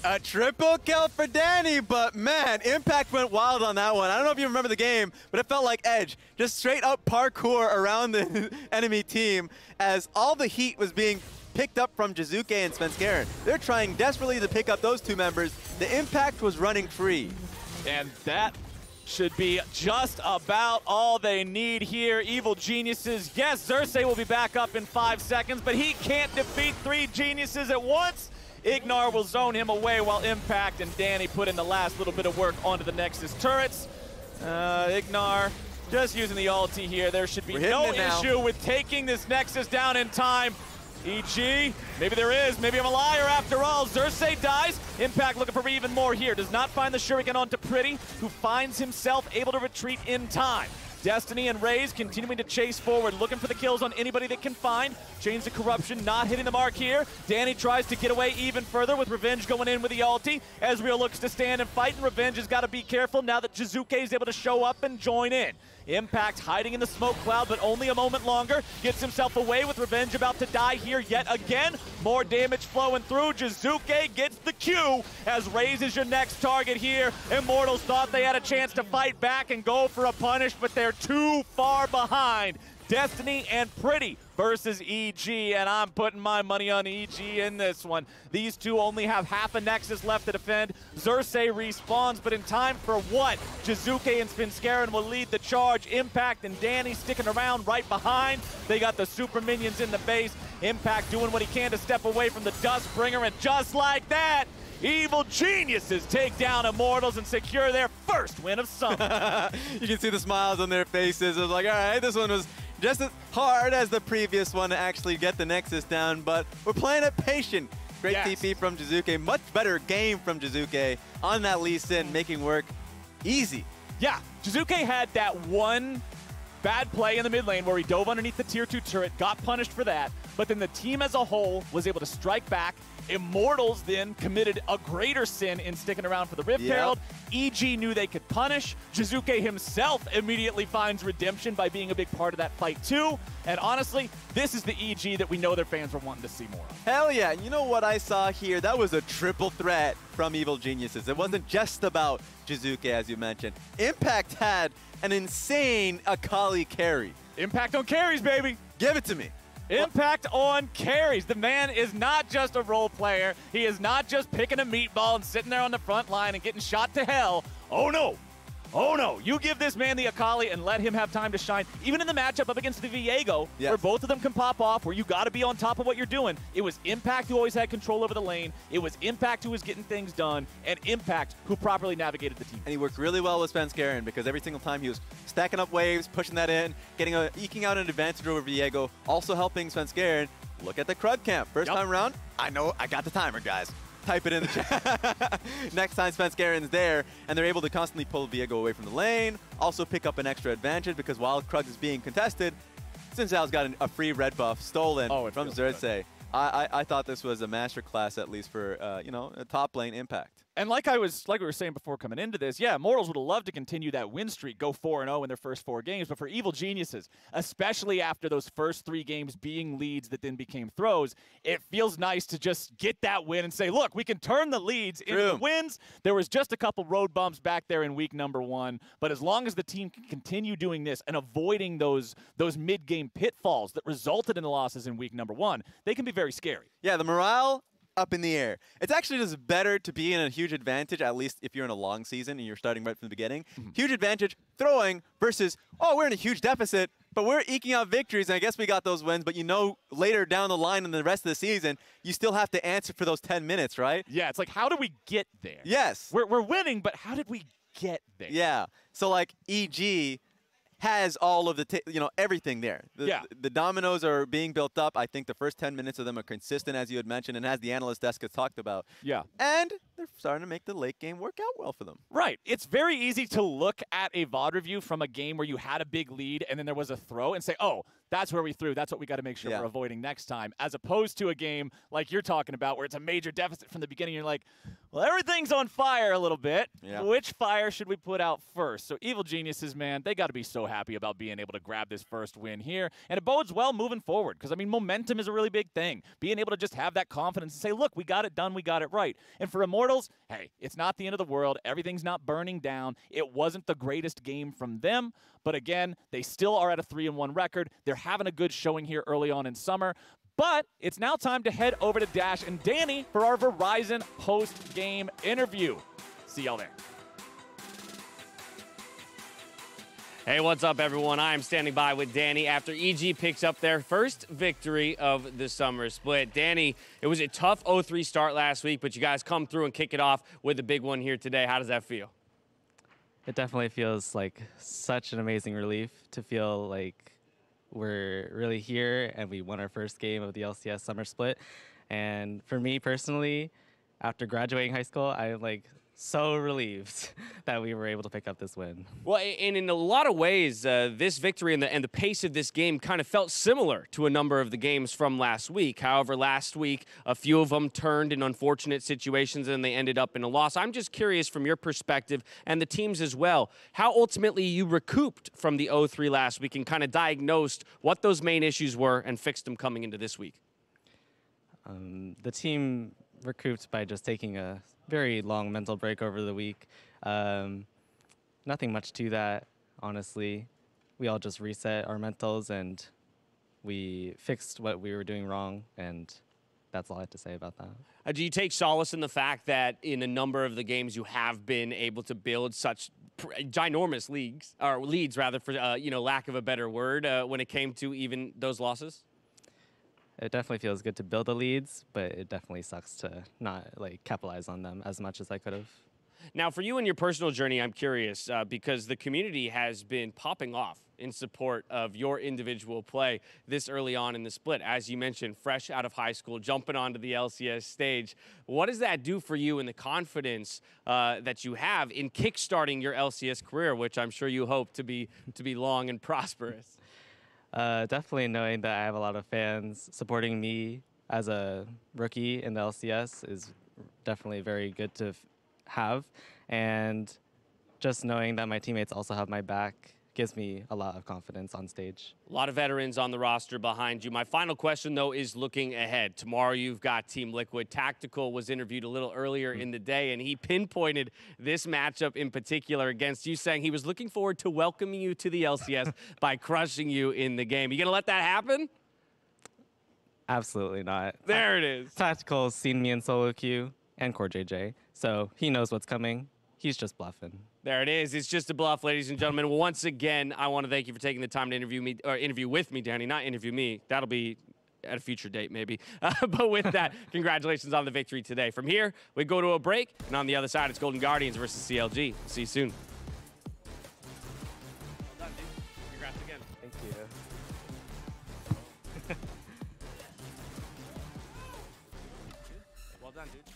A triple kill for Danny, but man, Impact went wild on that one. I don't know if you remember the game, but it felt like Edge. Just straight up parkour around the enemy team as all the heat was being picked up from Jizuke and Svenskeren. They're trying desperately to pick up those two members. The Impact was running free. And that should be just about all they need here. Evil Geniuses, yes, Xerxes will be back up in 5 seconds, but he can't defeat 3 geniuses at once. Ignar will zone him away while Impact and Danny put in the last little bit of work onto the Nexus turrets. Ignar just using the ulti here. There should be no issue with taking this Nexus down in time. EG, maybe there is, maybe I'm a liar after all. Xerxes dies. Impact looking for even more here. Does not find the Shuriken onto Pretty, who finds himself able to retreat in time. Destiny and Raze continuing to chase forward, looking for the kills on anybody they can find. Chains of Corruption not hitting the mark here. Danny tries to get away even further with Revenge going in with the ulti. Ezreal looks to stand and fight, and Revenge has got to be careful now that Jizuke is able to show up and join in. Impact hiding in the smoke cloud, but only a moment longer. Gets himself away with Revenge about to die here yet again. More damage flowing through. Jizuke gets the Q as Raze is your next target here. Immortals thought they had a chance to fight back and go for a punish, but they're too far behind. Destiny and Pretty versus EG, and I'm putting my money on EG in this one. These two only have half a Nexus left to defend. Xerxes respawns, but in time for what? Jizuke and Svenskeren will lead the charge. Impact and Danny sticking around right behind. They got the super minions in the base. Impact doing what he can to step away from the Dustbringer, and just like that, Evil Geniuses take down Immortals and secure their first win of summer. You can see the smiles on their faces. It was like, all right, this one was just as hard as the previous one to actually get the Nexus down, but we're playing it patient. Great TP from Jizuke. Much better game from Jizuke on that Lee Sin, making work easy. Yeah, Jizuke had that one bad play in the mid lane where he dove underneath the tier 2 turret, got punished for that, but then the team as a whole was able to strike back. Immortals then committed a greater sin in sticking around for the Rift Herald. EG knew they could punish. Jizuke himself immediately finds redemption by being a big part of that fight too. And honestly, this is the EG that we know their fans were wanting to see more of. Hell yeah, and you know what I saw here? That was a triple threat from Evil Geniuses. It wasn't just about Jizuke, as you mentioned. Impact had an insane Akali carry. Impact on carries, baby. Give it to me. Impact on carries. The man is not just a role player. He is not just picking a meatball and sitting there on the front line and getting shot to hell. Oh no. oh no, you give this man the Akali and let him have time to shine. Even in the matchup up against the Viego, where both of them can pop off, where you got to be on top of what you're doing, it was Impact who always had control over the lane, it was Impact who was getting things done, and Impact who properly navigated the team. And he worked really well with Svenskeren because every single time he was stacking up waves, pushing that in, eking out an advantage over Viego, also helping Svenskeren. Look at the Krug camp. First time around, I know I got the timer, guys. Type it in the chat. Next time Svenskeren's there, and they're able to constantly pull Viego away from the lane, also pick up an extra advantage because while Krug is being contested, Sinzhao's got a free red buff stolen from Xerxes. I thought this was a masterclass, at least for you know, a top lane Impact. And like we were saying before coming into this, yeah, Immortals would have loved to continue that win streak, go 4-0 in their first 4 games. But for Evil Geniuses, especially after those first 3 games being leads that then became throws, it feels nice to just get that win and say, look, we can turn the leads into the wins. There was just a couple road bumps back there in week number 1. But as long as the team can continue doing this and avoiding those mid-game pitfalls that resulted in the losses in week number 1, they can be very scary. Yeah, the morale up in the air. It's actually just better to be in a huge advantage, at least if you're in a long season and you're starting right from the beginning. Huge advantage throwing versus, oh, we're in a huge deficit, but we're eking out victories, and I guess we got those wins, but you know later down the line in the rest of the season, you still have to answer for those 10 minutes, right? Yeah, it's like, how do we get there? Yes. We're winning, but how did we get there? Yeah. So, like, EG has all of the, you know, everything there. The dominoes are being built up. I think the first 10 minutes of them are consistent, as you had mentioned, and as the analyst desk has talked about. Yeah. And they're starting to make the late game work out well for them. Right. It's very easy to look at a VOD review from a game where you had a big lead and then there was a throw and say, oh, that's where we threw. That's what we got to make sure we're avoiding next time. As opposed to a game like you're talking about where it's a major deficit from the beginning. You're like, well, everything's on fire a little bit. Yeah. Which fire should we put out first? So Evil Geniuses, man, they got to be so happy about being able to grab this first win here. And it bodes well moving forward because, I mean, momentum is a really big thing. Being able to just have that confidence and say, look, we got it done. We got it right. And for Immortals, hey, it's not the end of the world. Everything's not burning down. It wasn't the greatest game from them. But again, they still are at a 3-1 record. They're having a good showing here early on in summer. But it's now time to head over to Dash and Danny for our Verizon post-game interview. See y'all there. Hey, what's up, everyone? I am standing by with Danny after EG picks up their first victory of the summer split. Danny, it was a tough 0-3 start last week, but you guys come through and kick it off with a big one here today. How does that feel? It definitely feels like such an amazing relief to feel like we're really here and we won our first game of the LCS Summer Split. And for me personally, after graduating high school, I'm like so relieved that we were able to pick up this win. Well, and in a lot of ways, this victory and the pace of this game kind of felt similar to a number of the games from last week. However, last week, a few of them turned in unfortunate situations and they ended up in a loss. I'm just curious from your perspective and the teams as well, how ultimately you recouped from the 0-3 last week and kind of diagnosed what those main issues were and fixed them coming into this week. The team recouped by just taking a very long mental break over the week. Nothing much to that, honestly. We all just reset our mentals and we fixed what we were doing wrong, and that's all I have to say about that. Do you take solace in the fact that in a number of the games you have been able to build such ginormous leads, for you know, lack of a better word, when it came to even those losses? It definitely feels good to build the leads, but it definitely sucks to not like capitalize on them as much as I could have. Now, for you and your personal journey, I'm curious because the community has been popping off in support of your individual play this early on in the split. As you mentioned, fresh out of high school, jumping onto the LCS stage. What does that do for you and the confidence that you have in kickstarting your LCS career, which I'm sure you hope to be long and prosperous? Definitely knowing that I have a lot of fans supporting me as a rookie in the LCS is definitely very good to have. And just knowing that my teammates also have my back gives me a lot of confidence on stage. A lot of veterans on the roster behind you. My final question, though, is looking ahead. Tomorrow you've got Team Liquid. Tactical was interviewed a little earlier in the day, and he pinpointed this matchup in particular against you, saying he was looking forward to welcoming you to the LCS by crushing you in the game. You going to let that happen? Absolutely not. There it is. Tactical's seen me in solo queue and Core JJ, so he knows what's coming. he's just bluffing. There it is. It's just a bluff, ladies and gentlemen. Once again, I want to thank you for taking the time to interview with me, Danny. Not interview me. That'll be at a future date, maybe. But with that, congratulations on the victory today. From here, we go to a break, and on the other side, it's Golden Guardians versus CLG. See you soon. Well done, dude. Congrats again. Thank you. Well done, dude.